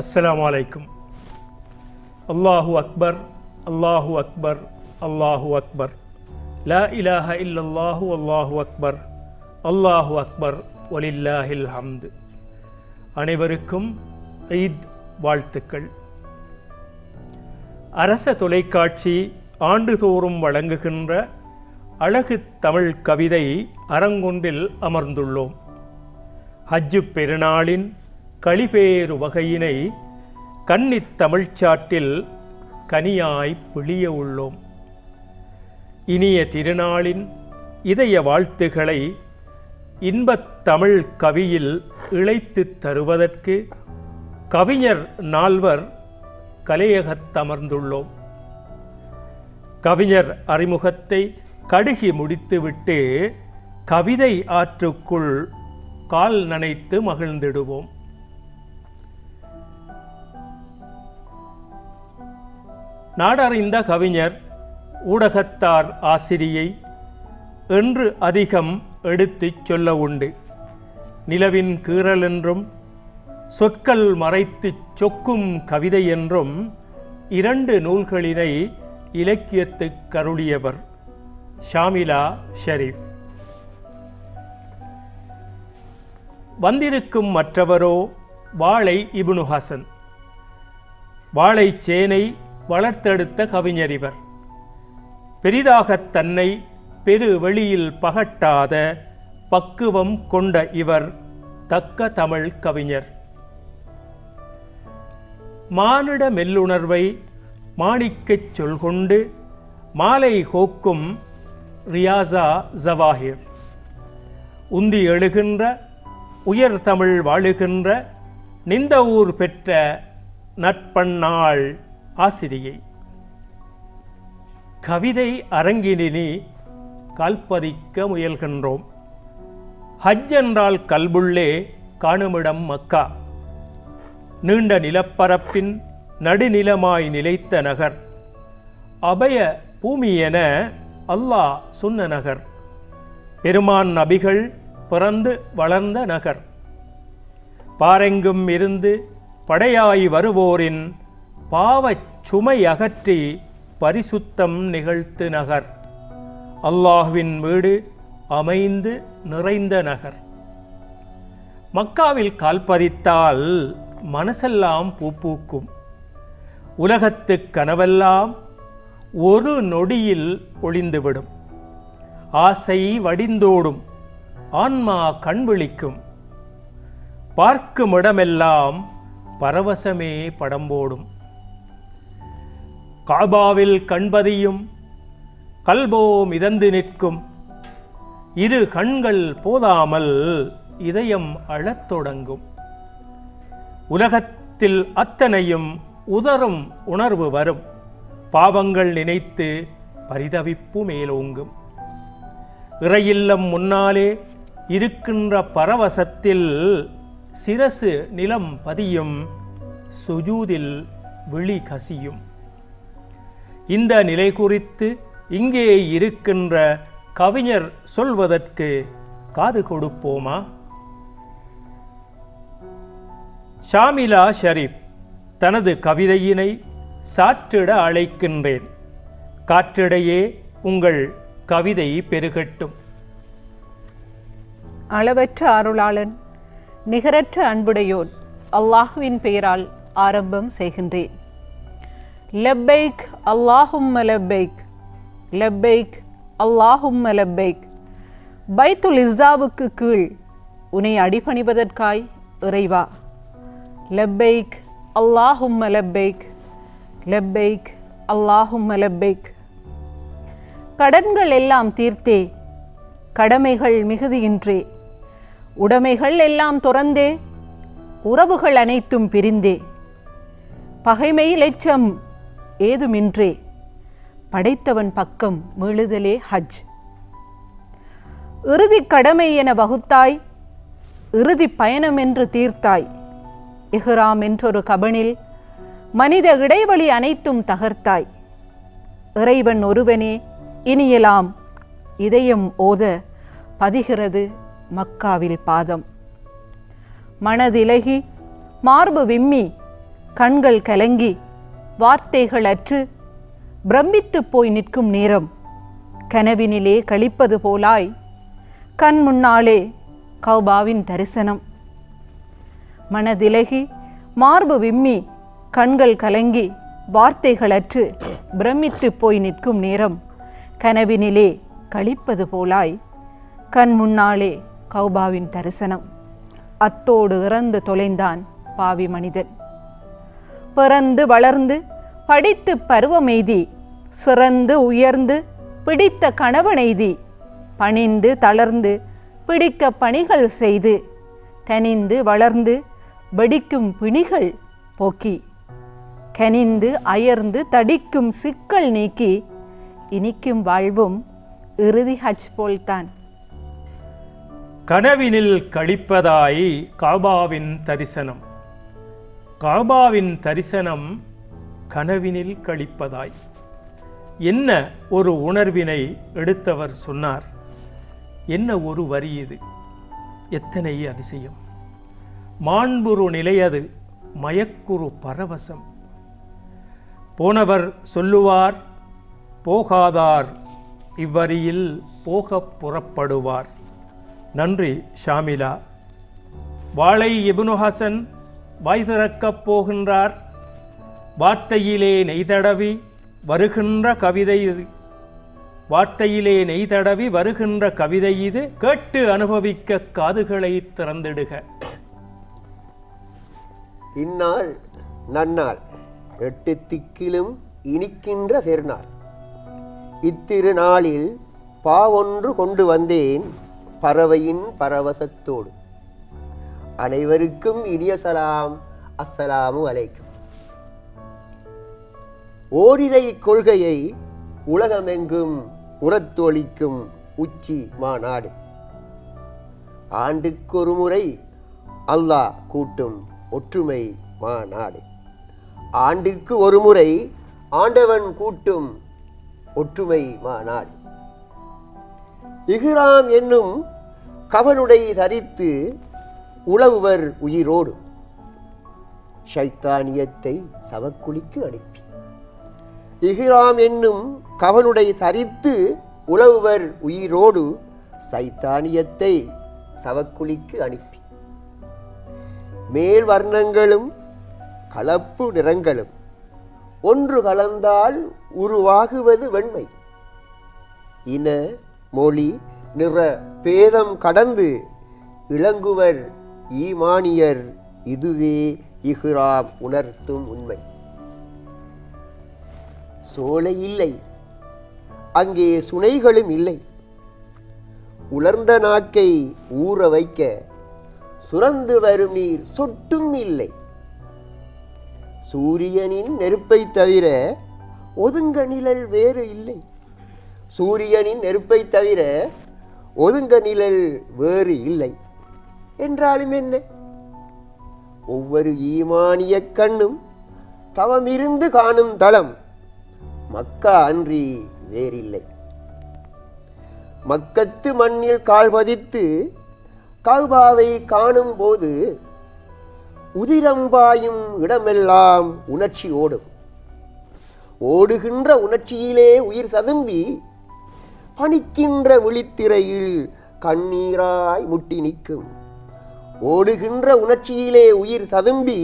அஸ்ஸலாமு அலைக்கும். அல்லாஹு அக்பர், அல்லாஹு அக்பர், அல்லாஹு அக்பர், லா இலாஹ இல்லல்லாஹு அல்லாஹு அக்பர், அல்லாஹு அக்பர், வலில்லாஹில் ஹம்து. அனைவருக்கும் ஈத் வாழ்த்துக்கள். அரச தொலைக்காட்சி ஆண்டுதோறும் வழங்குகின்ற அழகு தமிழ் கவிதை அரங்கொன்றில் அமர்ந்துள்ளோம். ஹஜ்ஜு பெருநாளின் களிபேறு வகையினை கன்னித் தமிழ்ச்சாற்றில் கனியாய் பிழிய உள்ளோம். இனிய திருநாளின் இதய வாழ்த்துக்களை இன்பத் தமிழ் கவியில் இழைத்து தருவதற்கு கவிஞர் நால்வர் கலையகத்தமர்ந்துள்ளோம். கவிஞர் அறிமுகத்தை கடுகி முடித்துவிட்டு கவிதை ஆற்றுக்குள் கால் நனைத்து மகிழ்ந்திடுவோம். நாடறிந்த கவிஞர், ஊடகத்தார் ஆசிரியை என்று அதிகம் எடுத்துச் சொல்ல உண்டு. நிலவின் கீறல் என்றும் சொற்கள் மறைத்து சொக்கும் கவிதை என்றும் 2 நூல்களினை இலக்கியத்துக் கருளியவர் ஷாமிலா ஷரீஃப். வந்திருக்கும் மற்றவரோ வாழை இப்னு ஹசன். வாழைச்சேனை வளர்த்தெடுத்த கவிஞர் இவர். பெரிதாகத் தன்னை பெரு வெளியில் பகட்டாத பக்குவம் கொண்ட இவர் தக்க தமிழ் கவிஞர். மானிட மெல்லுணர்வை மாணிக்கச் சொல்கொண்டு மாலை கோக்கும் ரியாசா ஜவாஹிர். உந்தி எழுகின்ற உயர் தமிழ் வாழுகின்ற நிந்த ஊர் பெற்ற நற்பண்ணாள் ஆசிரியை. கவிதை அரங்கினி கால்பதிக்க முயல்கின்றோம். ஹஜ் என்றால் கல்புள்ளே காணுமிடம் மக்கா. நீண்ட நிலப்பரப்பின் நடுநிலமாய் நிலைத்த நகர். அபய பூமி என அல்லாஹ் சொன்ன நகர். பெருமான் நபிகள் பிறந்து வளர்ந்த நகர். பாரெங்கும் இருந்து படையாய் வருவோரின் பாவச் சுமை அகற்றி பரிசுத்தம் நிகழ்த்து நகர். அல்லாஹ்வின் வீடு அமைந்து நிறைந்த நகர். மக்காவில் கால்பதித்தால் மனசெல்லாம் பூப்பூக்கும். உலகத்துக் கனவெல்லாம் ஒரு நொடியில் ஒளிந்துவிடும். ஆசை வடிந்தோடும், ஆன்மா கண்விழிக்கும். பார்க்கும் இடமெல்லாம் பரவசமே படம்போடும். காபாவில் கண்பதியும் கல்போ மிதந்து நிற்கும். இரு கண்கள் போதாமல் இதயம் அழத் தொடங்கும். உலகத்தில் அத்தனையும் உதறும் உணர்வு வரும். பாவங்கள் நினைத்து பரிதவிப்பு மேலோங்கும். இறையில்லம் முன்னாலே இருக்கின்ற பரவசத்தில் சிரசு நிலம் பதியும். சுஜூதில் விழி கசியும். இந்த நிலை குறித்து இங்கே இருக்கின்ற கவிஞர் சொல்வதற்கு காது கொடுப்போமா? ஷாமிலா ஷரீஃப் தனது கவிதையினை சாற்றிட அழைக்கின்றேன். காற்றிடையே உங்கள் கவிதை பெருகட்டும். அளவற்ற அருளாளன், நிகரற்ற அன்புடையோன் அல்லாஹுவின் பெயரால் ஆரம்பம் செய்கின்றேன். லப்பைக் அல்லாஹும்ம லப்பைக், லப்பைக் அல்லாஹும்ம லப்பைக். பைத்துல் இஸ்ஸாவுக்கு கீழ் உன்னை அடிபணிவதற்காய் இறைவா. லப்பைக் அல்லாஹும்ம லப்பைக், லப்பைக் அல்லாஹும்ம லப்பைக். கடன்கள் எல்லாம் தீர்த்தே, கடமைகள் மிகுதியின்றே, உடைமைகள் எல்லாம் துறந்தே, உறவுகள் அனைத்தும் பிரிந்தே, பகைமை லட்சம் ஏதுமின்றே, படைத்தவன் பக்கம் மீளுதலே ஹஜ். இறுதி கடமை என வகுத்தாய், இறுதி பயணம் என்று தீர்த்தாய். இஹ்ராம் என்றொரு கபனில் மனித இடைவெளி அனைத்தும் தகர்த்தாய். இறைவன் ஒருவனே இனியலாம் இதயம் ஓத பதிகிறது மக்காவில் பாதம். மனதிலகி மார்பு விம்மி கண்கள் கலங்கி வார்த்தைகள் அற்று பிரமித்து போய் நிற்கும் நேரம் கனவினிலே கழிப்பது போலாய் கண் முன்னாலே கௌபாவின் தரிசனம். மனதிலகி மார்பு விம்மி கண்கள் கலங்கி வார்த்தைகளற்று பிரமித்து போய் நிற்கும் நேரம் கனவினிலே கழிப்பது போலாய் கண் முன்னாலே கௌபாவின் தரிசனம். அத்தோடு இறந்து தொலைந்தான் பாவி மனிதன். பிறந்து வளர்ந்து படித்து பருவமெய்தி சிறந்து உயர்ந்து பிடித்த கணவனெய்தி பணிந்து தளர்ந்து பிடிக்க பணிகள் செய்து தனிந்து வளர்ந்து வெடிக்கும் பிணிகள் போக்கி கனிந்து அயர்ந்து தடிக்கும் சிக்கல் நீக்கி இனிக்கும் வாழ்வும் இறுதி ஹஜ் போல்தான். கனவினில் கழிப்பதாய் காபாவின் தரிசனம். காபாவின் தரிசனம் கனவினில் கழிப்பதாய். என்ன ஒரு உணர்வினை எடுத்தவர் சொன்னார். என்ன ஒரு வரி இது! எத்தனை அதிசயம்! மாண்புறு நிலையது மயக்குறு பரவசம். போனவர் சொல்லுவார், போகாதார் இவ்வரியில் போகப் புறப்படுவார். நன்றி ஷாமிலா. வாளை இப்னு ஹசன் வாய் திறக்கப் போகின்றார். வார்த்தையிலே நெய்தடவி வருகின்ற கவிதை இது. வார்த்தையிலே நெய்தடவி வருகின்ற கவிதை இது. கேட்டு அனுபவிக்க காதுகளை திறந்திடுக. இந்நாள் நன்னாள், 8 திக்கிலும் இனிக்கின்ற பெருநாள். இத்திருநாளில் பாவொன்று கொண்டு வந்தேன் பறவையின் பரவசத்தோடு. அனைவருக்கும் இனிய சலாம், அஸ்ஸலாமு அலைக்கும். ஓரிரை கொள்கையை உலகமெங்கும் உரத்தொழிக்கும் உச்சி மாநாடு. ஆண்டுக்கொரு முறை அல்லாஹ் கூட்டும் ஒற்றுமை மாநாடு. ஆண்டுக்கு ஒரு முறை ஆண்டவன் கூட்டும் ஒற்றுமை மாநாடு. இஹ்ராம் என்னும் கவனுடை தரித்து உலவுவர் உயிரோடு ஷைத்தானியத்தை சவக்குழிக்கு அனுப்பி. இஹ்ராம் என்னும் கவனுடை தரித்து உலவுவர் உயிரோடு சைத்தானியத்தை சவக்குழிக்கு அனுப்பி. மேல் வர்ணங்களும் கலப்பு நிறங்களும் ஒன்று கலந்தால் உருவாகுவது வெண்மை. இன மொழி நிற பேதம் கடந்து இளங்குவர் ஈமானியர். இதுவே இஹ்ராம் உணர்த்தும் உண்மை. சோலை இல்லை, அங்கே சுனைகளும் இல்லை. உலர்ந்த நாக்கை ஊற வைக்க சுரந்து வரும் நீர் சொட்டும் இல்லை. சூரியனின் நெருப்பை தவிர ஒதுங்க நிழல் வேறு இல்லை. சூரியனின் நெருப்பை தவிர ஒதுங்க நிழல் வேறு இல்லை என்றாலும் என்ன? ஒவ்வொரு ஈமானிய கண்ணும் தவமிருந்து காணும் தளம் மக்கா அன்றி வேறில்லை. மக்கத்து மண்ணில் கால் பதித்து கஅபாவை காணும் போது உதிரம்பாயும் இடமெல்லாம் உணர்ச்சி ஓடும். ஓடுகின்ற உணர்ச்சியிலே உயிர் ததும்பி பணிக்கின்ற விழித்திரையில் கண்ணீராய் முட்டி நிற்கும். ஓடுகின்ற உணர்ச்சியிலே உயிர் ததும்பி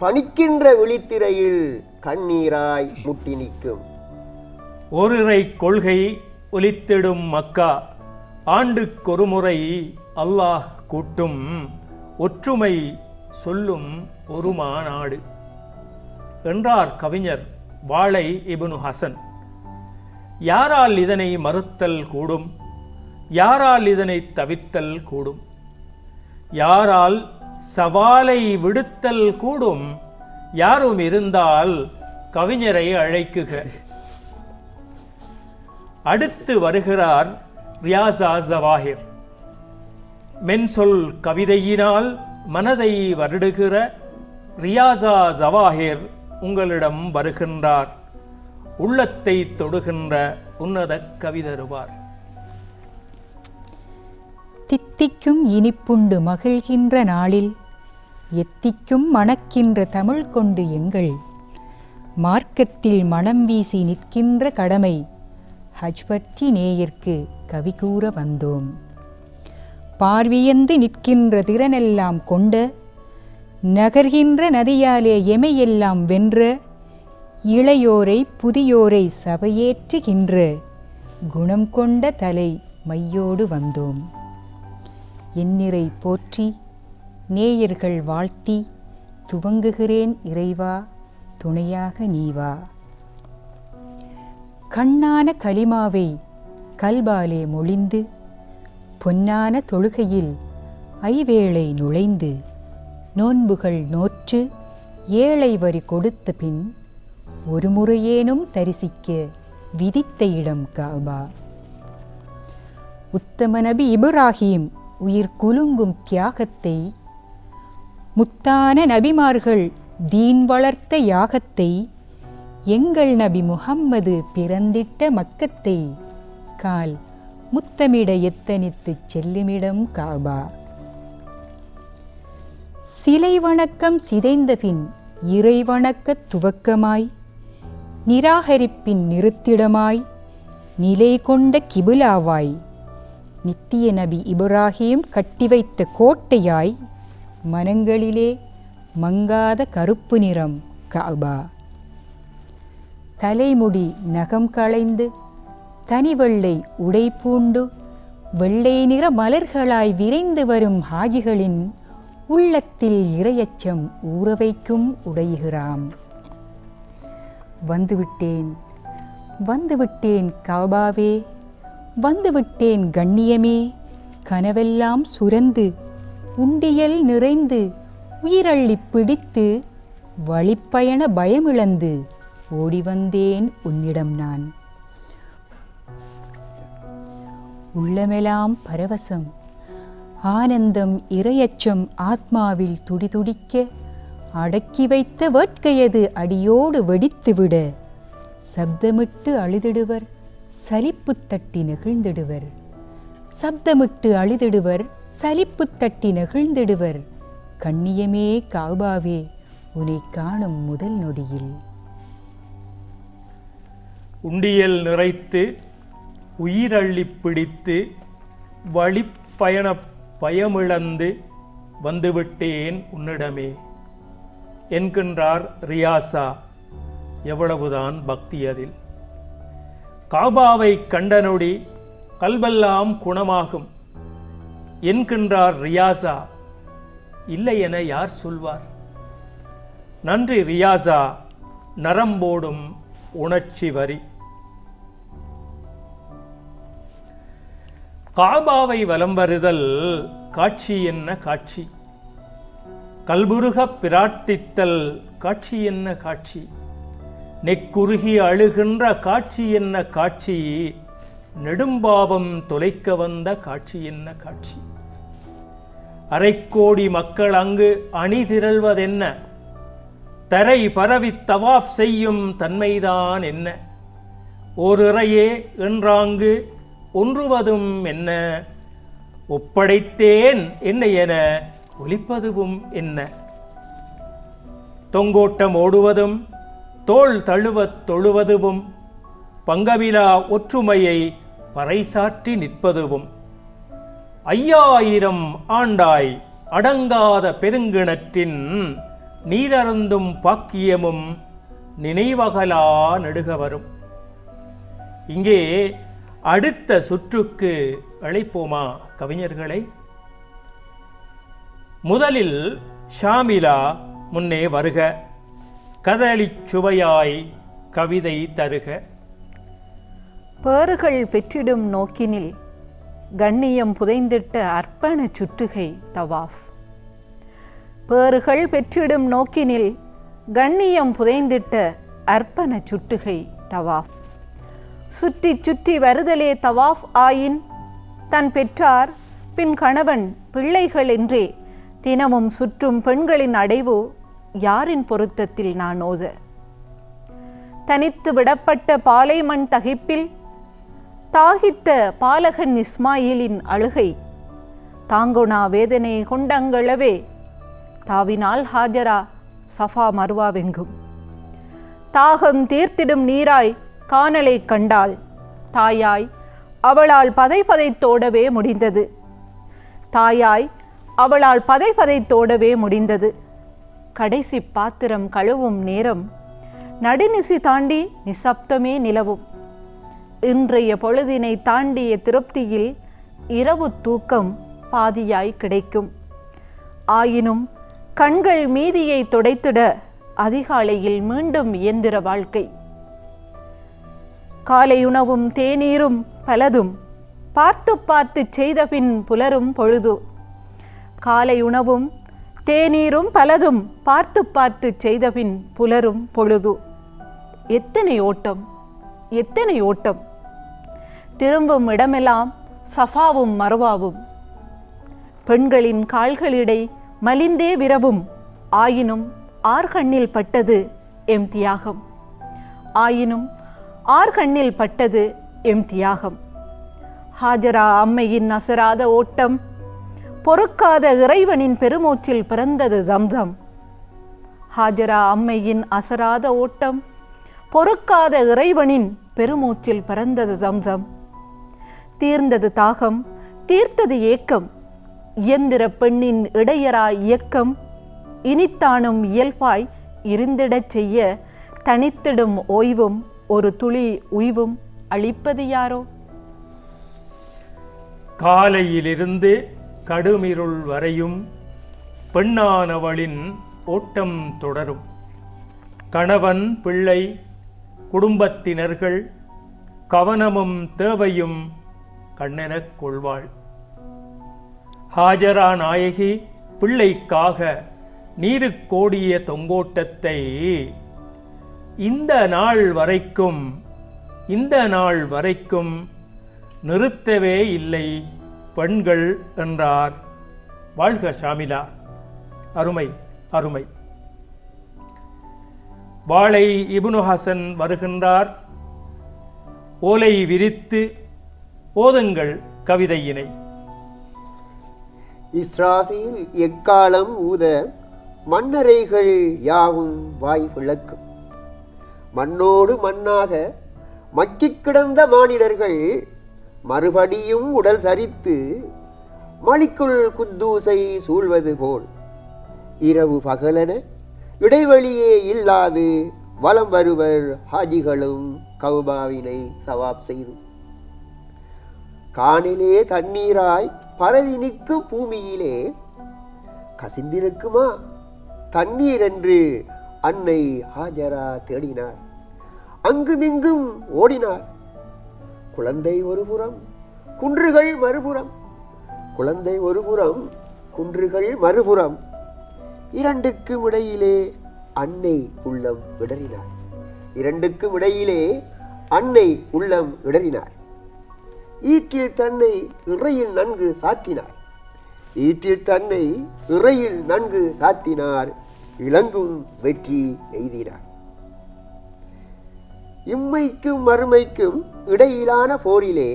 பணிக்கின்ற விழித்திரையில் கண்ணீராய் முட்டி நிற்கும். ஓரிரை கொள்கை ஒலித்திடும் மக்கா. ஆண்டுக்கொரு முறை அல்லாஹ் கூட்டும் ஒற்றுமை சொல்லும் ஒரு மாநாடு என்றார் கவிஞர் வாளை இப்னு ஹசன். யாரால் இதனை மறுத்தல் கூடும்? யாரால் இதனை தவிர்த்தல் கூடும்? யாரால் சவாலை விடுத்தல் கூடும்? யாரும் இருந்தால் கவிஞரை அழைக்குக. அடுத்து வருகிறார் ரியாசா ஜவாஹிர். மென்சொல் கவிதையினால் மனதை வருடுகிற ரியாசா ஜவாஹிர் உங்களிடம் வருகின்றார். உள்ளத்தை தொடுகின்ற உன்னத கவிதருவார். தித்திக்கும் இனிப்புண்டு மகிழ்கின்ற நாளில் எத்திக்கும் மணக்கின்ற தமிழ் கொண்டு எங்கள் மார்க்கத்தில் மனம் வீசி நிற்கின்ற கடமை ஹஜ் பற்றி நேயர்க்கு கவி கூற வந்தோம். பார்வியந்து நிற்கின்ற திறனெல்லாம் கொண்ட நகர்கின்ற நதியாலே எமையெல்லாம் வென்ற இளையோரை புதியோரை சபையேற்றுகின்ற குணம் கொண்ட தலை மையோடு வந்தோம். எண்ணிறை போற்றி நேயர்கள் வாழ்த்தி துவங்குகிறேன் இறைவா துணையாக நீவா. கண்ணான கலிமாவை கல்பாலே மொழிந்து பொன்னான தொழுகையில் ஐவேளை நுழைந்து நோன்புகள் நோற்று ஏழை வரி கொடுத்த பின் ஒரு முறையேனும் தரிசிக்க விதித்த இடம் காபா. உத்தம நபி இப்ராஹீம் உயிர் குலுங்கும் தியாகத்தை, முத்தான நபிமார்கள் தீன் வளர்த்த யாகத்தை, எங்கள் நபி முஹம்மது பிறந்திட்ட மக்கத்தை கால் முத்தமிட எத்தனித்துச் செல்லுமிடம் காபா. சிலை வணக்கம் சிதைந்த பின் இறை வணக்கத் துவக்கமாய் நிராகரிப்பின் நிறுத்திடமாய் நிலை கொண்ட கிபுலாவாய் நித்திய நபி இப்ராஹீம் கட்டி வைத்த கோட்டையாய் மனங்களிலே மங்காத கருப்பு நிறம் காபா. தலைமுடி நகம் களைந்து தனிவெள்ளை உடை பூண்டு வெள்ளை நிற மலர்களாய் விரைந்து வரும் ஹாஜிகளின் உள்ளத்தில் இரையச்சம் ஊற வைக்கும் உடைகிறாம். வந்துவிட்டேன் வந்துவிட்டேன் காபாவே, வந்துவிட்டேன் கண்ணியமே, கனவெல்லாம் சுரந்து உண்டியல் நிறைந்து உயிரள்ளி பிடித்து வழிப்பயண பயமிழந்து ஓடி வந்தேன் உன்னிடம் நான். உள்ளமெல்லாம் பரவசம் ஆனந்தம் இரையச்சம் ஆத்மாவில் துடிதுடிக்க அடக்கி வைத்த வேட்கையது அடியோடு வெடித்துவிட சப்தமிட்டு அழுதிடுவர் சலிப்பு தட்டி நெகிழ்ந்திடுவர். சப்தமிட்டு அழுதிடுவர் சலிப்பு தட்டி நெகிழ்ந்திடுவர். கண்ணியமே காபாவே உன்னை காணும் முதல் நொடியில். உண்டியல் நிறைத்து உயிரள்ளி பிடித்து வழிப்பயண பயமிழந்து வந்துவிட்டேன் உன்னிடமே என்கின்றார் ரியாசா. எவ்வளவுதான் பக்தி அதில்! காபாவை கண்ட நொடி கல்வெல்லாம் குணமாகும் என்கின்றார் ரியாசா. இல்லை என யார் சொல்வார்? நன்றி ரியாசா, நரம்போடும் உணர்ச்சி வரி. காபாவை வலம் வருதல் காட்சி என்ன காட்சி! கல்புருகப் பிரார்த்தித்தல் காட்சி என்ன காட்சி! நெக்குருகி அழுகின்ற காட்சி என்ன காட்சி! நெடும்பாவம் தொலைக்க வந்த காட்சி என்ன காட்சி! அரைக்கோடி மக்கள் அங்கு அணி திரள்வதென்ன? தரை பரவி தவாஃப் செய்யும் தன்மைதான் என்ன? ஓரிறையே என்றாங்கு ஒன்றுவதும் என்ன? ஒப்படைத்தேன் என்ன என ஒலிப்பதுவும் என்ன? தொங்கோட்டம் ஓடுவதும் தோள் தழுவத் தொழுவதுவும் பங்கமிலா ஒற்றுமையை பறைசாற்றி நிற்பதுவும் 5000 ஆண்டாய் அடங்காத பெருங்கிணற்றின் நீரருந்தும் பாக்கியமும் நினைவகலா நெடுக வரும். இங்கே அடுத்த சுற்றுக்கு அழைப்போமா கவிஞர்களை? முதலில் ஷாமிலா முன்னே வருக, கதளிச் சுவையாய் கவிதை தருக. பேறுகள் பெற்றிடும் நோக்கினில் கண்ணியம் புதைந்திட்ட அர்ப்பண சுற்றுகை தவாஃப். பேறுகள் பெற்றிடும் நோக்கினில் கண்ணியம் புதைந்திட்ட அர்ப்பண சுற்றுகை தவாஃப். சுற்றி சுற்றி வருதலே தவாஃப் ஆயின் தன் பெற்றார் பின் கணவன் பிள்ளைகள் என்றே தினமும் சுற்றும் பெண்களின் அடைவு யாரின் பொருத்தத்தில் நான் ஓத? தனித்து விடப்பட்ட பாலைமண் தகிப்பில் தாகித்த பாலகன் இஸ்மாயிலின் அழுகை தாங்குணா வேதனை கொண்டங்களவே தாவினால் ஹாஜரா சஃபா மர்வாவெங்கும். தாகம் தீர்த்திடும் நீராய் கானலை கண்டாள். தாயாய் அவளால் பதைப்பதைத்தோடவே முடிந்தது. தாயாய் அவளால் பதைப்பதைத்தோடவே முடிந்தது. கடைசி பாத்திரம் கழுவும் நேரம் நடுநிசி தாண்டி நிசப்தமே நிலவும். இன்றைய பொழுதினை தாண்டிய திருப்தியில் இரவு தூக்கம் பாதியாய் கிடைக்கும். ஆயினும் கண்கள் மீதியை துடைத்திட அதிகாலையில் மீண்டும் இயந்திர வாழ்க்கை. காலையுணவும் தேநீரும் பலதும் பார்த்து பார்த்து செய்தபின் புலரும் பொழுது. காலையுணவும் தேநீரும் பலதும் பார்த்து பார்த்து செய்தபின் புலரும் பொழுது. எத்தனை ஓட்டம், எத்தனை ஓட்டம்! திரும்பும் இடமெல்லாம் சஃபாவும் மர்வாவும். பெண்களின் கால்களிடை மலிந்தே விரவும். ஆயினும் ஆர்கண்ணில் பட்டது எம் தியாகம். ஆயினும் ஆர்கண்ணில் பட்டது எம் தியாகம். ஹாஜரா அம்மையின் அசராத ஓட்டம் பொறுக்காத இறைவனின் பெருமூச்சில் பிறந்தது ஜம்சம். ஹாஜரா அம்மையின் அசராத ஓட்டம் பொறுக்காத இறைவனின் பெருமூச்சில் பிறந்தது ஜம்சம். தீர்ந்தது தாகம், தீர்த்தது ஏக்கம். இயந்திர பெண்ணின் இடையரா இயக்கம் இனித்தானும் இயல்பாய் இருந்திடச் செய்ய தனித்திடும் ஓய்வும் ஒரு துளி உய்வும் அளிப்பது யாரோ? காலையிலிருந்து கடுமிருள் வரையும் பெண்ணானவளின் ஓட்டம் தொடரும். கணவன், பிள்ளை, குடும்பத்தினர்கள் கவனமும் தேவையும் கண்ணெனக் கொள்வாள். ஹாஜரா நாயகி பிள்ளைக்காக நீருக்கோடிய தொங்கோட்டத்தை இந்த நாள் வரைக்கும் நிறுத்தவே இல்லை பெண்கள் என்றார். வாழ்க ஷாமிலா! அருமை, அருமை. வாளை இப்னு ஹசன் வருகின்றார். ஓலை விரித்து ஓதுங்கள் கவிதையினை. இஸ்ராஃபீல் எக்காலம் ஊத மண்ணறைகள் யாவும் வாய் விளக்கும். மண்ணோடு மண்ணாக மக்கிக் கிடந்த மானிடர்கள் மறுபடியும் உடல் தரித்து மலிக்குள் குத்தூசை சூழ்வது போல் இரவு பகலென இடைவெளியே இல்லாது வலம் வருவர் ஹாஜிகளும் கௌபாவினை தவாப் செய்து. காணிலே தண்ணீராய் பரவி நிற்கும் பூமியிலே கசிந்திருக்குமா தண்ணீர் என்று அன்னை ஹாஜரா தேடினார். அங்குமிங்கும் ஓடினார். குழந்தை ஒருபுறம், குன்றுகள் மறுபுறம். குழந்தை ஒருபுறம், குன்றுகள் மறுபுறம். இரண்டுக்கும் இடையிலே அன்னை உள்ளம் இடறினார். இரண்டுக்கும் இடையிலே அன்னை உள்ளம் இடறினார். ஈற்றில் தன்னை இறையில் நன்கு சாற்றினார். ஈற்றில் தன்னை இறையில் நன்கு சாத்தினார். இளங்கும் வெற்றி எய்தினார். இம்மைக்கும் மறுமைக்கும் இடையிலான போரிலே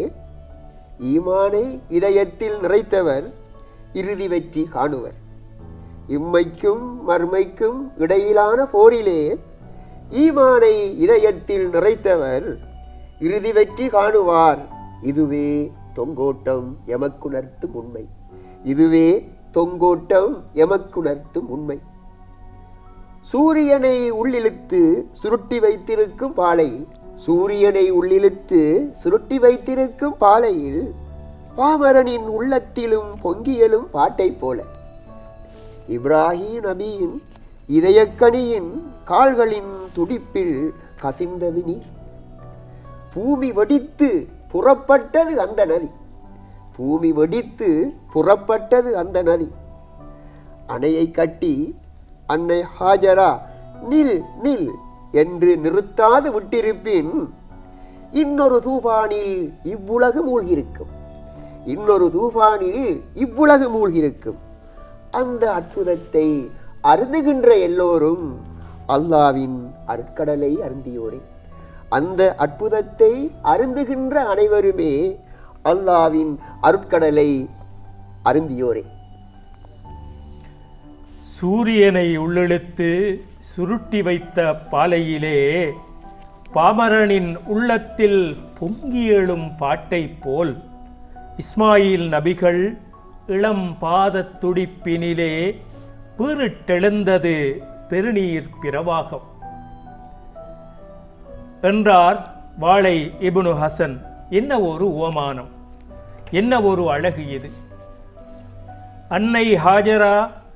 ஈமானை இதயத்தில் நிறைத்தவர் இறுதி வெற்றி காணுவர். இம்மைக்கும் மறுமைக்கும் இடையிலான போரிலே ஈமானை இதயத்தில் நிறைத்தவர் இறுதி வெற்றி காணுவார். இதுவே தொங்கோட்டம் எமக்குணர்த்தும் உண்மை. இதுவே தொங்கோட்டம் எமக்குணர்த்தும் உண்மை. சூரியனை உள்ளிழுத்து சுருட்டி வைத்திருக்கும் பாலையில், சூரியனை உள்ளிழுத்து சுருட்டி வைத்திருக்கும் பாலையில் பாமரனின் உள்ளத்திலும் பொங்கியலும் பாட்டை போல இப்ராஹிம் நபியின் இதயக்கணியின் கால்களின் துடிப்பில் கசிந்தது நீர். பூமி வெடித்து புறப்பட்டது அந்த நதி. பூமி வெடித்து புறப்பட்டது அந்த நதி. அணையை கட்டி அன்னை ஹாஜரா நில் நில் என்று நிறுத்தாது விட்டிருப்பின் இன்னொரு தூபானில் இவ்வுலகு மூழ்கியிருக்கும். இன்னொரு தூபானில் இவ்வுலகு மூழ்கியிருக்கும். அந்த அற்புதத்தை அருந்துகின்ற எல்லோரும் அல்லாவின் அருட்கடலை அருந்தியோரே. அந்த அற்புதத்தை அருந்துகின்ற அனைவருமே அல்லாவின் அருட்கடலை அருந்தியோரே. சூரியனை உள்ளிழுத்து சுருட்டி வைத்த பாலையிலே பாமரனின் உள்ளத்தில் பொங்கி எழும் பாட்டைப் போல் இஸ்மாயில் நபிகள் இளம் பாதத் துடிப்பினிலே பீறிட்டெழுந்தது பெருநீர் பிரவாகம் என்றார் வாளை இப்னு ஹசன். என்ன ஒரு உவமானம், என்ன ஒரு அழகு இது! அன்னை ஹாஜரா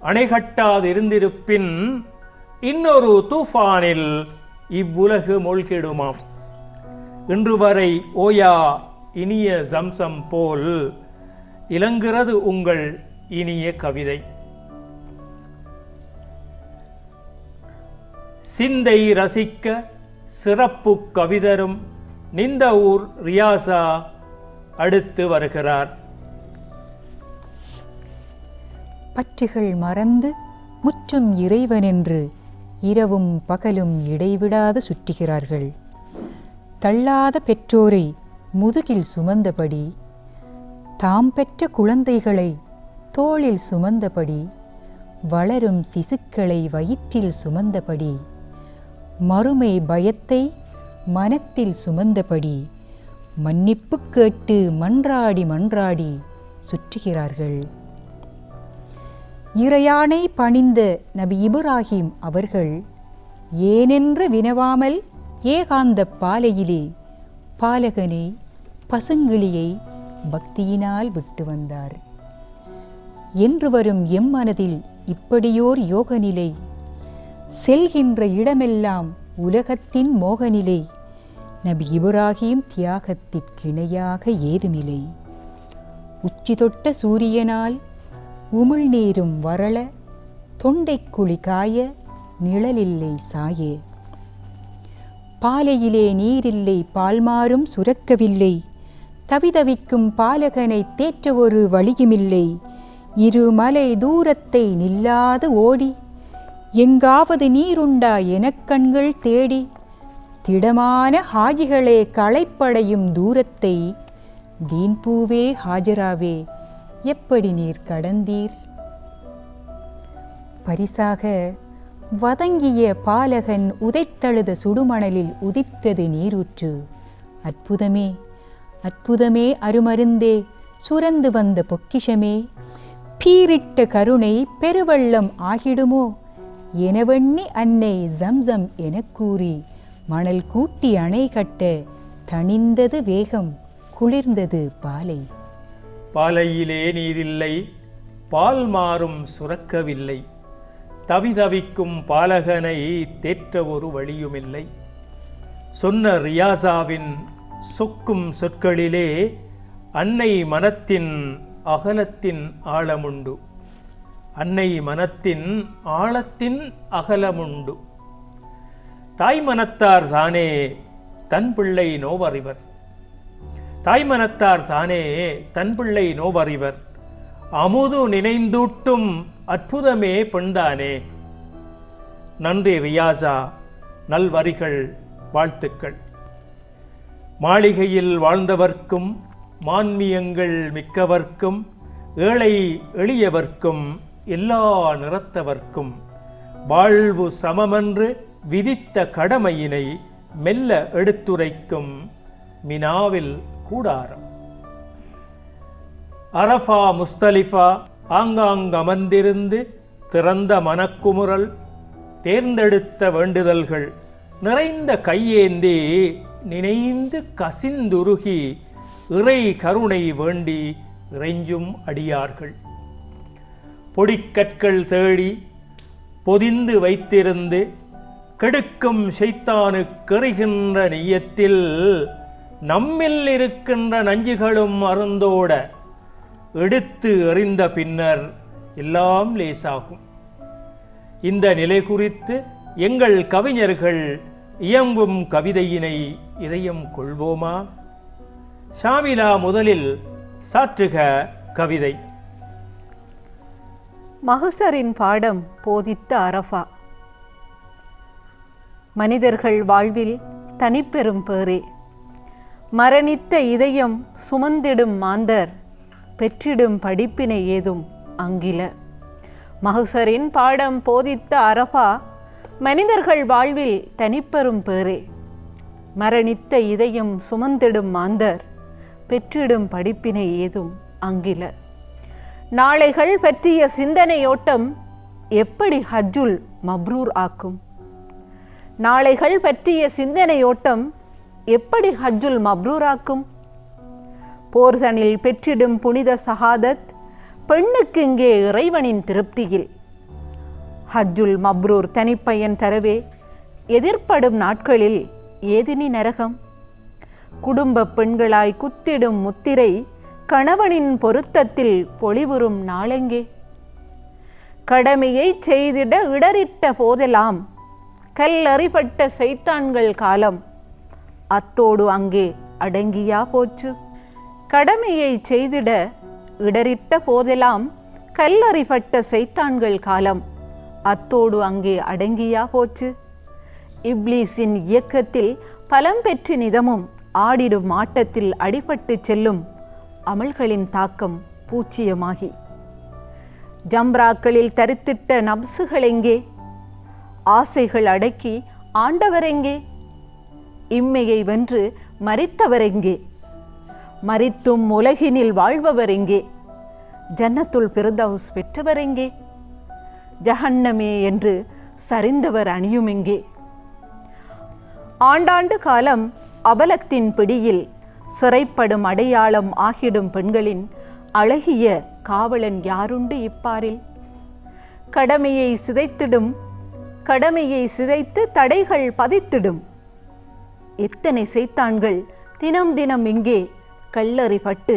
அணைகட்டாதிருந்திருப்பின் இன்னொரு தூஃபானில் இவ்வுலகு மூழ்கிடுமாம். இன்று வரை ஓயா இனிய சம்சம் போல் இலங்குகிறது உங்கள் இனிய கவிதை. சிந்தை ரசிக்க சிறப்பு கவிதரும் நிந்தவூர் ரியாசா அடுத்து வருகிறார். பற்றுகள் மறந்து முற்றும் இறைவனென்று இரவும் பகலும் இடைவிடாது சுற்றுகிறார்கள். தள்ளாத பெற்றோரை முதுகில் சுமந்தபடி, தாம் பெற்ற குழந்தைகளை தோளில் சுமந்தபடி, வளரும் சிசுக்களை வயிற்றில் சுமந்தபடி, மறுமை பயத்தை மனத்தில் சுமந்தபடி, மன்னிப்பு கேட்டு மன்றாடி மன்றாடி சுற்றுகிறார்கள். இறையானை பணிந்த நபி இப்ராஹிம் அவர்கள் ஏனென்று வினவாமல் ஏகாந்த பாலையிலே பாலகனை பசுங்கிளியை பக்தியினால் விட்டு வந்தார். என்று வரும் எம் மனதில் இப்படியோர் யோகநிலை, செல்கின்ற இடமெல்லாம் உலகத்தின் மோகநிலை, நபி இப்ராஹிம் தியாகத்திற்கிணையாக ஏதுமில்லை. உச்சி தொட்ட சூரியனால் உமிழ்நீரும் வரள, தொண்டைக்குழி காய நிழலில்லை சாய, பாலையிலே நீரில்லை பால்மாறும் சுரக்கவில்லை, தவிதவிக்கும் பாலகனை தேற்ற ஒரு வழியுமில்லை, இரு மலை தூரத்தை நில்லாது ஓடி, எங்காவது நீருண்டா எனக்கண்கள் தேடி, திடமான ஹாஜிகளே களைப்படையும் தூரத்தை, தீன்பூவே ஹாஜராவே எப்படி நீர் கடந்தீர்? பரிசாக வதங்கிய பாலகன் உதைத்தழுத சுடுமணலில் உதித்தது நீரூற்று. அற்புதமே அற்புதமே அருமருந்தே சுரந்து வந்த பொக்கிஷமே, பீரிட்ட கருணை பெருவெள்ளம் ஆகிடுமோ எனவெண்ணி அன்னை ஜம்சம் எனக் கூறி, மணல் கூட்டி அணை கட்ட தணிந்தது வேகம், குளிர்ந்தது பாலை. பாலையிலே நீரில்லை பால் மாறும் சுரக்கவில்லை, தவிதவிக்கும் பாலகனை தேற்ற ஒரு வழியுமில்லை. சொன்ன ரியாசாவின் சொக்கும் சொற்களிலே அன்னை மனத்தின் அகலத்தின் ஆழமுண்டு, அன்னை மனத்தின் ஆழத்தின் அகலமுண்டு. தாய் மனத்தார் தானே தன் பிள்ளை நோவறிவர், தாய் மனத்தார் தானே தன் பிள்ளை நோவறிவர், அமுது நினைந்தூட்டும் அற்புதமே பெண்தானே. நன்றி ரியாசா, நல்வரிகள், வாழ்த்துக்கள். மாளிகையில் வாழ்ந்தவர்க்கும் மான்மியங்கள் மிக்கவர்க்கும் ஏழை எளியவர்க்கும் எல்லா நிறத்தவர்க்கும் வாழ்வு சமமென்று விதித்த கடமையினை மெல்ல எடுத்துரைக்கும் மினாவில் கூடாரம். அரஃபா முஸ்தலிஃபா ஆங்காங்கமர்ந்திருந்து திறந்த மனக்குமுறல், தேர்ந்தெடுத்த வேண்டுதல்கள், நிறைந்த கையேந்தி நினைந்து கசிந்துருகி இறை கருணை வேண்டி இறைஞ்சும் அடியார்கள். பொடிக்கற்கள் தேடி பொதிந்து வைத்திருந்து கெடுக்கும் ஷைத்தானுக்கெறிகின்ற நியத்தில் நம்மில் இருக்கின்ற நஞ்சுகளும் அருந்தோட எடுத்து எறிந்த பின்னர் எல்லாம் லேசாகும். இந்த நிலை குறித்து எங்கள் கவிஞர்கள் இயம்பும் கவிதையினை இதயம் கொள்வோமா? ஷாமிலா முதலில் சாற்றுக கவிதை. மஹ்ஷரின் பாடம் போதித்த அரஃபா. மனிதர்கள் வாழ்வில் தனிப்பெரும் பேரே, மரணித்த இதயம் சுமந்திடும் மாந்தர் பெற்றிடும் படிப்பினை ஏதும் அங்கில. மஹ்சரின் பாடம் போதித்த அரஃபா மனிதர்கள் வாழ்வில் தனிப்பெரும் பேரே. மரணித்த இதயம் சுமந்திடும் மாந்தர் பெற்றிடும் படிப்பினை ஏதும் அங்கில. நாளைகள் பற்றிய சிந்தனையோட்டம் எப்படி ஹஜ்ஜுல் மப்ரூர் ஆக்கும்? நாளைகள் பற்றிய சிந்தனையோட்டம் எப்படி ஹஜ்ஜுல் மப்ரூர் ஆக்கும்? போர்சனில் பெற்றிடும் புனித சஹாதத் பெண்ணுக்கு இங்கே இறைவனின் திருப்தியில். ஹஜ்ஜுல் மப்ரூர் தனிப்பயன் தரவே எதிர்ப்படும் நாட்களில் ஏதினி நரகம்? குடும்ப பெண்களாய் குத்திடும் முத்திரை கணவனின் பொருத்தத்தில் பொலிவுறும் நாளெங்கே? கடமையை செய்திட இடறிட்ட போதெல்லாம் கல்லறிபட்ட சைத்தான்கள் காலம் அத்தோடு அங்கே அடங்கியா போச்சு? கடமையை செய்திட இடறிட்ட போதெல்லாம் கல்லறிபட்ட சைத்தான்கள் காலம் அத்தோடு அங்கே அடங்கியா போச்சு? இப்லீஸின் இயக்கத்தில் பலம் பெற்று நிதமும் ஆடிடும் ஆட்டத்தில் அடிபட்டு செல்லும் அமல்களின் தாக்கம் பூச்சியமாகி ஜம்ராக்களில் தரித்திட்ட நப்சுகள் எங்கே? ஆசைகள் அடக்கி ஆண்டவரெங்கே? இம்மையை வென்று மரித்தவரெங்கே? மரித்தும் உலகினில் வாழ்பவரெங்கே? ஜன்னத்துல் பிர்தௌஸ் பெற்றவரெங்கே? ஜஹன்னமே என்று சரிந்தவர் அணியுமெங்கே? ஆண்டாண்டு காலம் அபலத்தின் பிடியில் சிறைப்படும் அடையாளம் ஆகிடும் பெண்களின் அழகிய காவலன் யாருண்டு இப்பாரில்? கடமையை சிதைத்து தடைகள் பதித்திடும் எத்தனை சைத்தான்கள் தினம் தினம் இங்கே கல்லறிபட்டு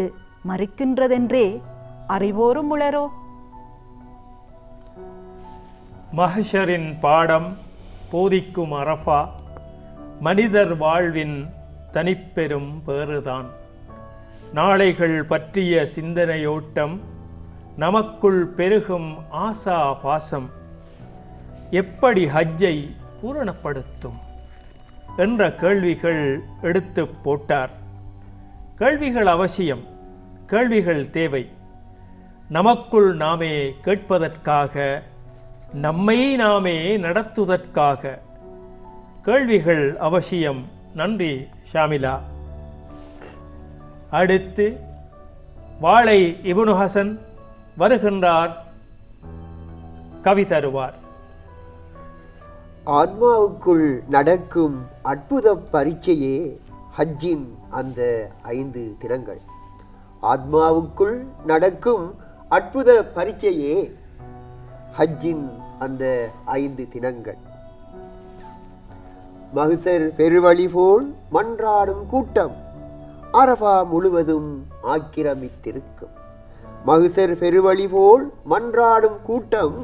மறிக்கின்றதென்றே அறிவோரும் உளரோ? மஹ்ஷரின் பாடம் போதிக்கும் அரஃபா மனிதர் வாழ்வின் தனிப்பெரும் பேறுதான். நாளைகள் பற்றிய சிந்தனையோட்டம் நமக்குள் பெருகும் ஆசா பாசம் எப்படி ஹஜ்ஜை பூரணப்படுத்தும் என்ற கேள்விகள் எடுத்து போட்டார். கேள்விகள் அவசியம், கேள்விகள் தேவை. நமக்குள் நாமே கேட்பதற்காக, நம்மை நாமே நடத்துவதற்காக கேள்விகள் அவசியம். நன்றி ஷாமிலா. அடுத்து வாழை இப்னு ஹசன் வருகின்றார், கவி தருவார். ஆத்மாவுக்குள் நடக்கும் அற்புத பரீட்சையே ஹஜ்ஜின் அந்த 5 தினங்கள். ஆத்மாவுக்குள் நடக்கும் அற்புத பரீட்சையே ஹஜ்ஜின் அந்த 5 தினங்கள். மஹ்சர் பெருவழி போல் மன்றாடும் கூட்டம் அரஃபா முழுவதும் ஆக்கிரமித்திருக்கும். மஹ்சர் பெருவழி போல் மன்றாடும் கூட்டம்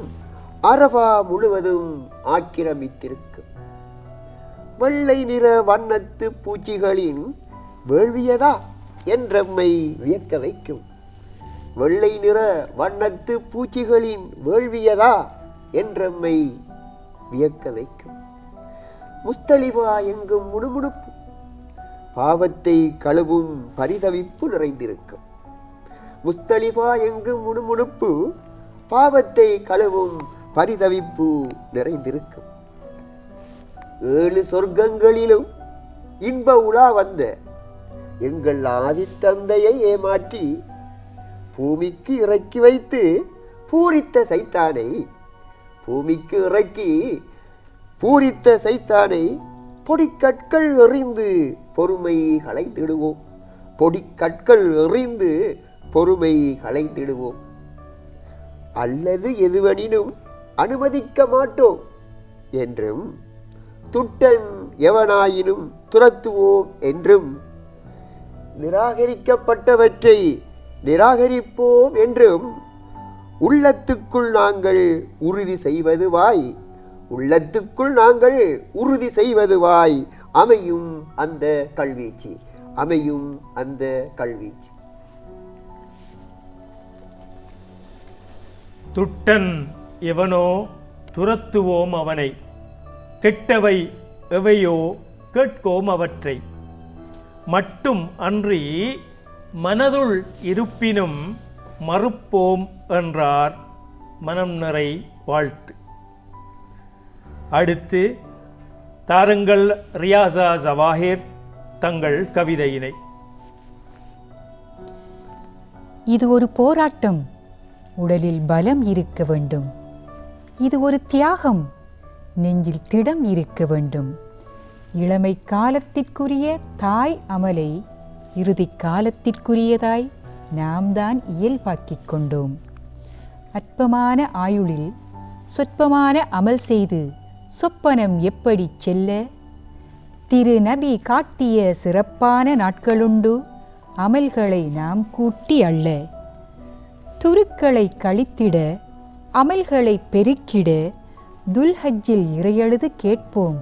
அரஃபா முழுவதும் ஆக்கிரமித்திருக்கும். வெள்ளை நிற வண்ணத்து பூச்சிகளின் வேள்வியதா என்றம்மை வியக்க வைக்கும். வெள்ளை நிற வண்ணத்து பூச்சிகளின் வேள்வியதா என்றம்மை வியக்க வைக்கும். முஸ்தலிஃபா எங்கும் முணுமுணுப்பு, பாவத்தை கழுவும் பரிதவிப்பு நிறைந்திருக்கும். முஸ்தலிஃபா எங்கும் முணுமுணுப்பு, பாவத்தை கழுவும் பரிதவிப்பு நிறைந்திருக்கும். 7 சொர்க்கங்களிலும் இன்ப உலா வந்த எங்கள் ஆதித்தந்தையை ஏமாற்றி பூமிக்கு இறக்கி வைத்து பூரித்த சைத்தானை பொடிக்கற்கள் எறிந்து பொறுமை களைந்திடுவோம். பொடிக்கற்கள் எறிந்து பொறுமை களைந்திடுவோம். அல்லது எதுவனினும் அனுமதிக்க மாட்டோம் என்றும், துட்டன் எவனாயினும் துரத்துவோம் என்றும், நிராகரிக்கப்பட்டவற்றை நிராகரிப்போம் என்றும் உள்ளத்துக்குள் நாங்கள் உறுதி செய்வதுவாய் அமையும் அந்த கல்வீச்சு. துட்டன் எவனோ துரத்துவோம் அவனை, கெட்டவை எவையோ கேட்கோம் அவற்றை. மட்டும் அன்றி மனதுள் இருப்பினும் மறுப்போம் என்றார் மனம் நிறை வாழ்த்து. அடுத்து தாருங்கள் ரியாசா ஜவாஹிர் தங்கள் கவிதையினை. இது ஒரு போராட்டம், உடலில் பலம் இருக்க வேண்டும். இது ஒரு தியாகம், நெஞ்சில் திடம் இருக்க வேண்டும். இளமை காலத்திற்குரிய தாய் அமலை இறுதி காலத்திற்குரியதாய் நாம் தான் இயல்பாக்கிக் கொண்டோம். அற்பமான ஆயுளில் சொற்பமான அமல் செய்து சொப்பனம் எப்படி செல்ல? திரு நபி காட்டிய சிறப்பான நாட்களுண்டு, அமல்களை நாம் கூட்டி அள்ள. துருக்களை கழித்திட, அமல்களை பெருக்கிட, துல்ஹஜ்ஜில் இறையழுது கேட்போம்.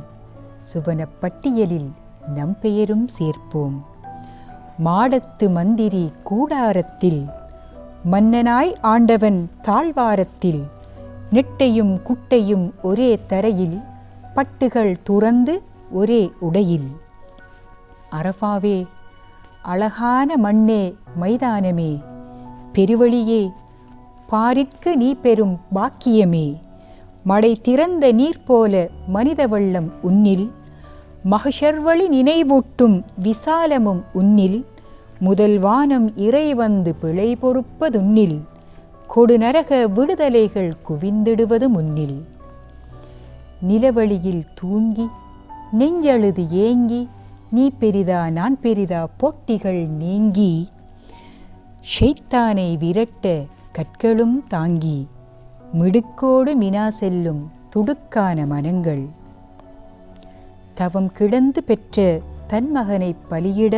சுவனப் பட்டியலில் நம் பெயரும் சேர்ப்போம். மாடத்து மந்திரி கூடாரத்தில், மன்னனாய் ஆண்டவன் தாழ்வாரத்தில், நெட்டையும் குட்டையும் ஒரே தரையில், பட்டுகள் துறந்து ஒரே உடையில். அரஃபாவே, அழகான மண்ணே, மைதானமே, பெருவழியே, பாரிற்கு நீ பெரும் பாக்கியமே. மடை திறந்த நீர் போல மனித வெள்ளம் உன்னில், மஹ்ஷர்வழி நினைவூட்டும் விசாலமும் உன்னில். முதல் வானம் இறை வந்து பிழை பொறுப்பதுன்னில், கொடுநரக விடுதலைகள் குவிந்திடுவது முன்னில். நிலவழியில் தூங்கி நெஞ்சழுது ஏங்கி, நீ பெரிதா நான் பெரிதா போட்டிகள் நீங்கி, ஷைத்தானை விரட்ட கற்களும் தாங்கி, மிடுக்கோடு மினா செல்லும் துடுக்கான மனங்கள். தவம் கிடந்து பெற்ற தன் மகனை பலியிட,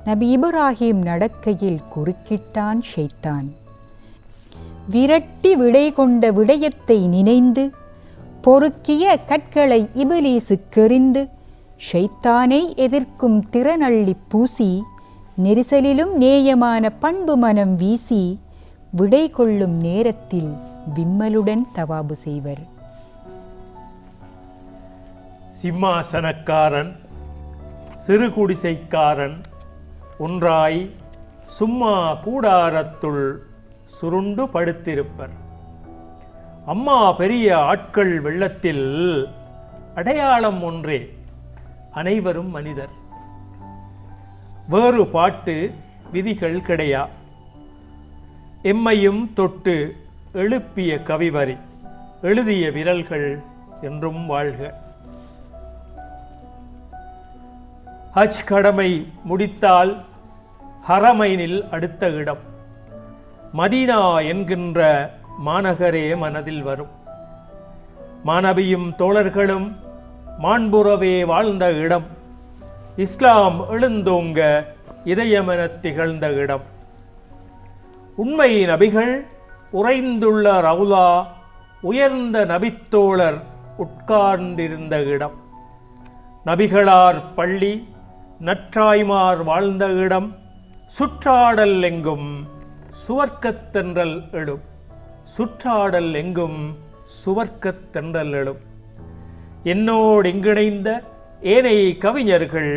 நபி இப்ராஹிம் நடக்கையில் குறுக்கிட்டான் ஷைத்தான். விரட்டி விடை கொண்ட விடயத்தை நினைந்து, பொறுக்கிய கற்களை இபிலீசுக்கெறிந்து, ஷைத்தானை எதிர்க்கும் திறனள்ளி பூசி, நெரிசலிலும் நேயமான பண்பு மனம் வீசி, விடை கொள்ளும் நேரத்தில் விம்மலுடன் தவாபு செய்வர். சிம்மாசனக்காரன் சிறு குடிசைக்காரன் ஒன்றாய் சும்மா கூடாரத்துள் சுருண்டு படுத்திருப்பர். அம்மா பெரிய ஆட்கள் வெள்ளத்தில் அடையாளம் ஒன்றே, அனைவரும் மனிதர். வேறு பாட்டு விதிகள் கிடையா. எம்மையும் தொட்டு எழுப்பிய கவிவரி, எழுதிய விரல்கள் என்றும் வாழ்க. ஹஜ் கடமை முடித்தால் ஹரமைனில் அடுத்த இடம் மதீனா என்கின்ற மாநகரே மனதில் வரும். மாணவியும் தோழர்களும் மாண்புறவே வாழ்ந்த இடம், இஸ்லாம் எழுந்தோங்க இதயமெனத் திகழ்ந்த இடம். உண்மை நபிகள் உறைந்துள்ள ரவுலா, உயர்ந்த நபித்தோழர் உட்கார்ந்திருந்த இடம். நபிகளார் பள்ளி, நற்றாய்மார் வாழ்ந்த இடம். சுற்றாடல் எங்கும் சுவர்க்கத்தென்றல் எழும், சுற்றாடல் எங்கும் சுவர்க்கத்தென்றல் எழும். என்னோடு இங்கிணைந்த ஏனைய கவிஞர்கள்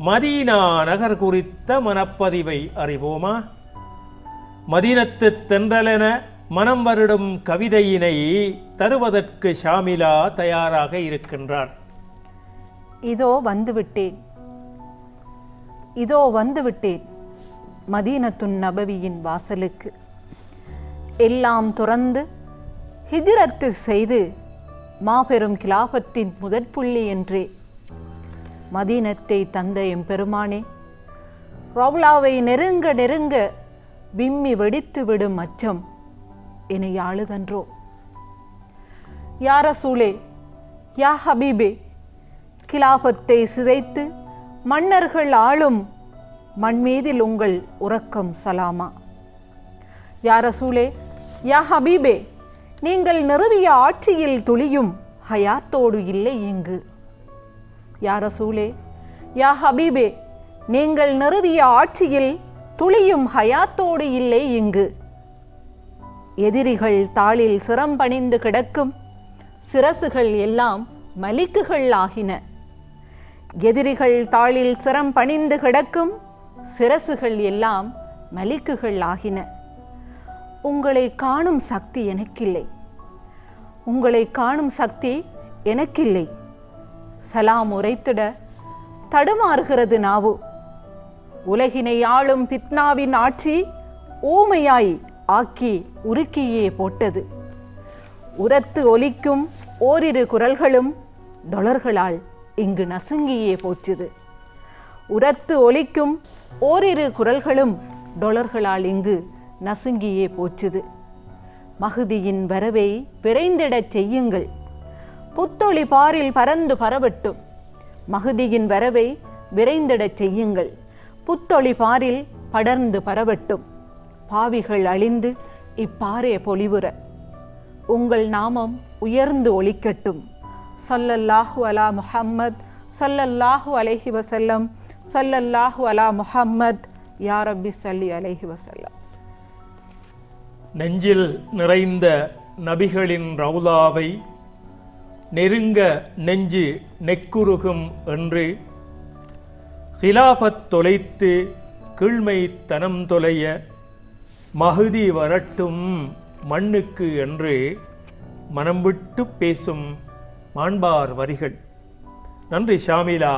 மதீனா நகர் குறித்த மனப்பதிவை அறிவோமா? மதீனத்து தென்றலென மனம் வருடும் கவிதையினை தருவதற்கு ஷாமிலா தயாராக இருக்கின்றார். இதோ வந்துவிட்டேன், இதோ வந்துவிட்டேன் மதீனத்துன் நபவியின் வாசலுக்கு. எல்லாம் துறந்து ஹிஜ்ரத்து செய்து மாபெரும் கிலாபத்தின் முதற்புள்ளி என்றே மதீனத்தை தந்த எம்பெருமானே, ரவுலாவை நெருங்க நெருங்க விம்மி வெடித்து விடும் அச்சம் என்னை ஆளுதன்றோ? யா ரசூலே, யா ஹபீபே, கிலாபத்தை சிதைத்து மன்னர்கள் ஆளும் மண்மீதில் உங்கள் உறக்கம் சலாமா. யா ரசூலே, யா ஹபீபே, நீங்கள் நிறுவிய ஆட்சியில் துளியும் ஹயாத்தோடு இல்லை இங்கு. யா ரசூலே, யா ஹபீபே, நீங்கள் நிறுவிய ஆட்சியில் துளியும் ஹயாத்தோடு இல்லை இங்கு. எதிரிகள் தாளில் சிரம் பணிந்து கிடக்கும் சிரசுகள் எல்லாம் மலிக்குகள் ஆகின. எதிரிகள் தாளில் சிரம் பணிந்து கிடக்கும் சிரசுகள் எல்லாம் மலிக்குகள் ஆகின. உங்களை காணும் சக்தி எனக்கில்லை. உங்களை காணும் சக்தி எனக்கில்லை. சலாம் உரைத்திட தடுமாறுகிறது நாவு. உலகினை ஆளும் பித்னாவின் ஆட்சி ஊமையாய் ஆக்கி உருக்கியே போட்டது. உரத்து ஒலிக்கும் ஓரிரு குரல்களும் டொலர்களால் இங்கு நசுங்கியே போச்சுது. உரத்து ஒலிக்கும் ஓரிரு குரல்களும் டொலர்களால் இங்கு நசுங்கியே போச்சுது. மஹ்தியின் வரவை விரைந்திடச் செய்யுங்கள். புத்தொளி பாரில் பறந்து பரவட்டும். மஹ்தியின் வரவை விரைந்திடச் செய்யுங்கள். புத்தொளி பாரில் படர்ந்து பரவட்டும். பாவிகள் அழிந்து இப்பாரே பொலிவுற. உங்கள் நாமம் உயர்ந்து ஒலிக்கட்டும். ஸல்லல்லாஹு அலா முஹம்மத், ஸல்லல்லாஹு அலைஹி வஸல்லம், ஸல்லல்லாஹு அலா முஹம்மத். யா ரப்பி ஸல்லி அலைஹி வஸல்லம். நெஞ்சில் நிறைந்த நபிகளின் ரவுலாவை நெருங்க நெஞ்சு நெக்குருகும் என்று ஹிலாபத் தொலைத்து கீழ்மை தனம் தொலைய மஹ்தி வரட்டும் மண்ணுக்கு என்று மனம் விட்டு பேசும் மாண்பார் வரிகள். நன்றி ஷாமிலா.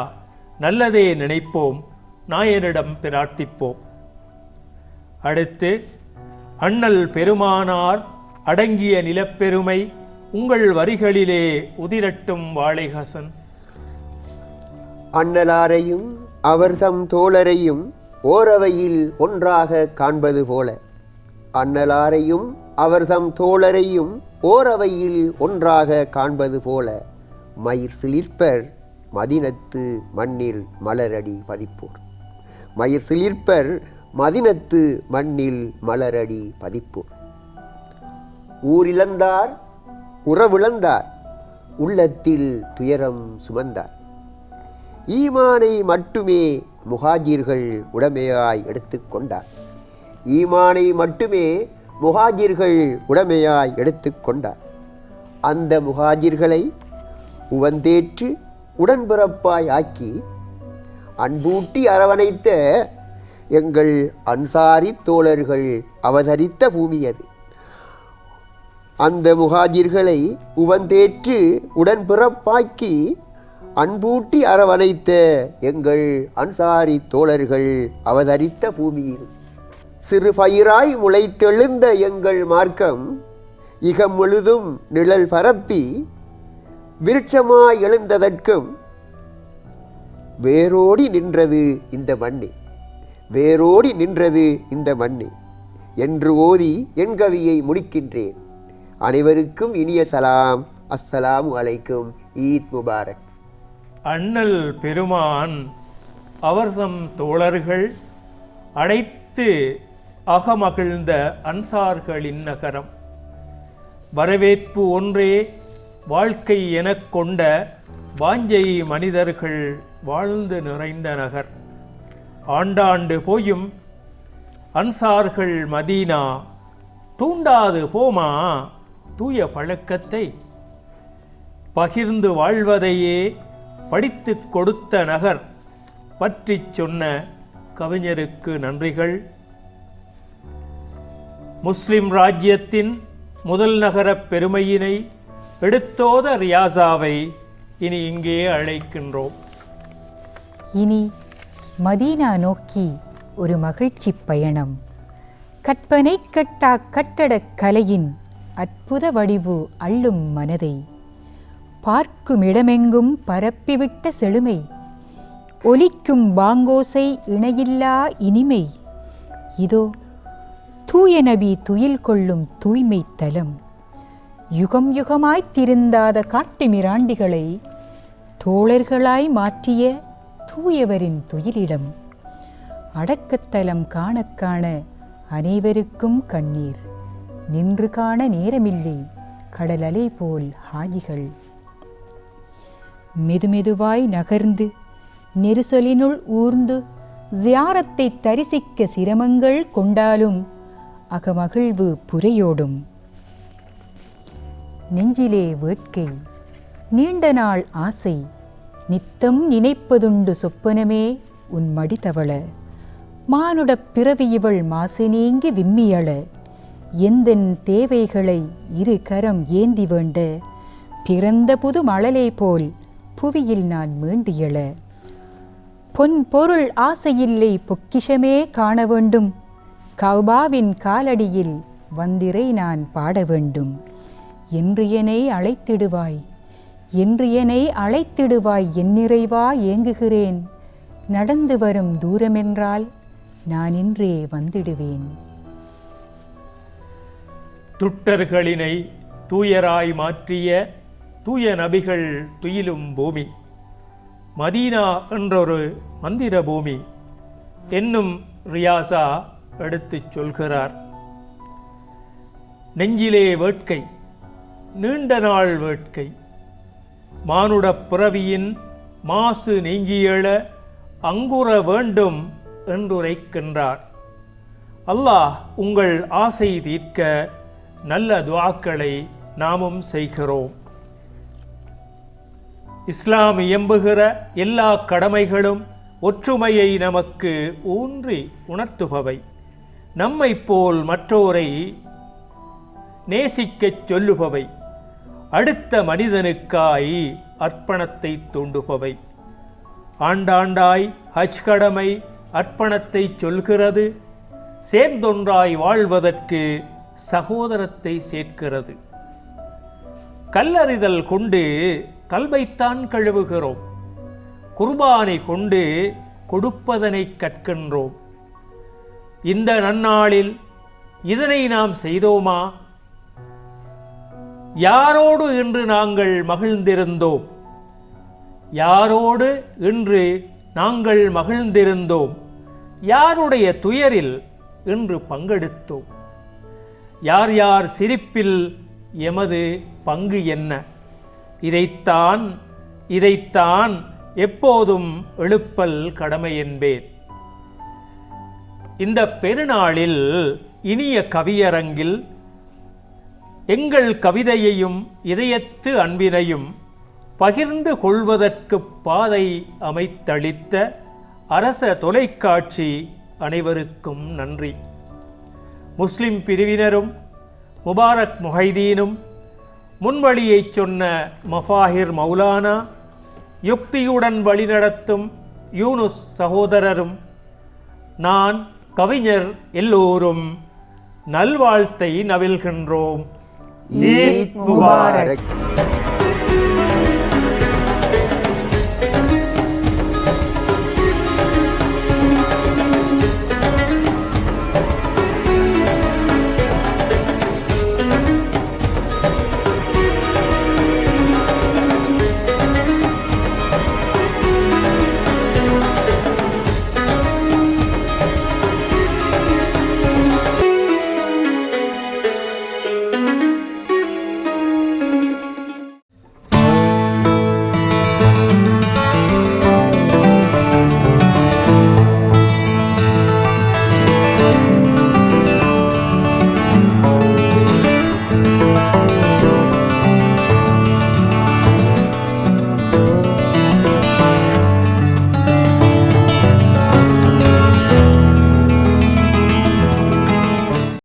நல்லதே நினைப்போம், நாயனிடம் பிரார்த்திப்போம். அடுத்து அண்ணல் பெருமானார் அடங்கிய நிலப்பெருமை உங்கள் வரிகளிலே உதிரட்டும் வாழை ஹசன். அண்ணலாரையும் அவர்தம் தோழரையும் ஓரவையில் ஒன்றாக காண்பது போல, அண்ணலாரையும் அவர்தம் தோழரையும் ஓரவையில் ஒன்றாக காண்பது போல, மயிர் சிலிர்ப்பர் மதினத்து மண்ணில் மலரடி பதிப்போர். மயிர் சிலிர்ப்பர் மதினத்து மண்ணில் மலரடி பதிப்போர். ஊரிழந்தார் உறவிழந்தார், உள்ளத்தில் துயரம் சுமந்தார். ஈமானை மட்டுமே முஹாஜிர்கள் உடைமையாய் எடுத்துக்கொண்டார். ஈமானை மட்டுமே முஹாஜிர்கள் உடைமையாய் எடுத்துக்கொண்டார். அந்த முஹாஜிர்களை உவந்தேற்று உடன்பிறப்பாய் ஆக்கி அன்பூட்டி அரவணைத்த எங்கள் அன்சாரி தோழர்கள் அவதரித்த பூமி அது. அந்த முஹாஜிர்களை உவந்தேற்று உடன்பிறப்பாக்கி அன்பூட்டி அரவணைத்த எங்கள் அன்சாரி தோழர்கள் அவதரித்த பூமியில் சிறு பயிராய் முளைத்தெழுந்த எங்கள் மார்க்கம் இகம் முழுதும் நிழல் பரப்பி விருட்சமாய் எழுந்ததற்கும் வேரோடி நின்றது இந்த மண்ணே, வேரோடி நின்றது இந்த மண்ணே என்று ஓதி என் கவியை முடிக்கின்றேன். அனைவருக்கும் இனிய சலாம். அஸ்ஸலாமு அலைக்கும். ஈத் முபாரக். அண்ணல் பெருமான் அவர்தம் தோழர்கள் அழைத்து அகமகிழ்ந்த அன்சார்களின் நகரம். வரவேற்பு ஒன்றே வாழ்க்கை எனக் கொண்ட வாஞ்சை மனிதர்கள் வாழ்ந்து நிறைந்த நகர். ஆண்டாண்டு போயும் அன்சார்கள் மதீனா தூண்டாது போமா தூய பழக்கத்தை. பகிர்ந்து வாழ்வதையே படித்து கொடுத்த நகர் பற்றி சொன்ன கவிஞருக்கு நன்றிகள். முஸ்லிம் ராஜ்யத்தின் முதல் நகரப் பெருமையினை எடுத்தோத ரியாசாவை இனி இங்கே அழைக்கின்றோம். இனி மதீனா நோக்கி ஒரு மகிழ்ச்சி பயணம். கற்பனை கட்டா கட்டடக் கலையின் அற்புத வடிவு அள்ளும் மனதை பார்க்கும் இடமெங்கும் பரப்பிவிட்ட செழுமை. ஒலிக்கும் பாங்கோசை இணையில்லா இனிமை. இதோ தூய நபி துயில் கொள்ளும் தூய்மை தலம். யுகம் யுகமாய் திருந்தாத காட்டு மிராண்டிகளை தோழர்களாய் மாற்றிய தூயவரின் துயிலிடம். அடக்கத்தலம் காண காண அனைவருக்கும் கண்ணீர். நின்று காண நேரமில்லை கடலலை போல் ஹாஜிகள். மெதுமெதுவாய் நகர்ந்து நெரிசலினுள் ஊர்ந்து ஜியாரத்தை தரிசிக்க சிரமங்கள் கொண்டாலும் அகமகிழ்வு புரையோடும். நெஞ்சிலே வேட்கை, நீண்ட நாள் ஆசை, நித்தம் நினைப்பதுண்டு சொப்பனமே உன் மடித்தவள. மானுடப் பிறவி இவள் மாசு நீங்கி விம்மியள. எந்தன் தேவைகளை இரு கரம் ஏந்தி வேண்ட பிறந்த புது மழலை போல் புவியில் நான் மீண்டியள பொன் பொருள் ஆசையில்லை பொக்கிஷமே காண வேண்டும் கௌபாவின் காலடியில் வந்திரை நான் பாட வேண்டும் என்று என்னை அழைத்திடுவாய் என்று என்னை அழைத்திடுவாய் என் நிறைவா ஏங்குகிறேன் நடந்து வரும் தூரமென்றால் நான் இன்றே வந்திடுவேன். துட்டர்களினை தூயராய் மாற்றிய தூய நபிகள் துயிலும் பூமி மதீனா என்றொரு மந்திர பூமி என்னும் ரியாசா எடுத்துச் சொல்கிறார். நெஞ்சிலே வேட்கை நீண்ட நாள் வேட்கை மானுடப் பிறவியின் மாசு நீங்கியெழ அங்குற வேண்டும் என்றுரைக்கின்றார். அல்லாஹ் உங்கள் ஆசை தீர்க்க நல்ல துஆக்களை நாமும் செய்கிறோம். இஸ்லாம் இயம்புகிற எல்லா கடமைகளும் ஒற்றுமையை நமக்கு ஊன்றி உணர்த்துபவை. நம்மை போல் மற்றோரை நேசிக்கச் சொல்லுபவை. அடுத்த மனிதனுக்காய் அர்ப்பணத்தை தூண்டுபவை. ஆண்டாண்டாய் ஹஜ் கடமை அர்ப்பணத்தை சொல்கிறது. சேர்ந்தொன்றாய் வாழ்வதற்கு சகோதரத்தை சேர்க்கிறது. கல்லறிதல் கொண்டு கல்வைத்தான் கழுவுகிறோம். குர்பானை கொண்டு கொடுப்பதனை கற்கின்றோம். இந்த நன்னாளில் இதனை நாம் செய்தோமா? யாரோடு இன்று நாங்கள் மகிழ்ந்திருந்தோம்? யாரோடு இன்று நாங்கள் மகிழ்ந்திருந்தோம்? யாருடைய துயரில் இன்று பங்கெடுத்தோம்? யார் யார் சிரிப்பில் எமது பங்கு என்ன? இதைத்தான் எப்போதும் எழுப்பல் கடமை என்பேன். இந்த பெருநாளில் இனிய கவியரங்கில் எங்கள் கவிதையையும் இதயத்து அன்பினையும் பகிர்ந்து கொள்வதற்கு பாதை அமைத்தளித்த அரச தொலைக்காட்சி அனைவருக்கும் நன்றி. முஸ்லிம் பிரிவினரும் முபாரக் முஹைதீனும் முன்வழியை சொன்ன மஃபாஹிர் மௌலானா யுக்தியுடன் வழிநடத்தும் யூனுஸ் சகோதரரும் நான் கவிஞர் எல்லோரும் நல்வாழ்த்தை நவில்கின்றோம். ஈத் முபாரக்.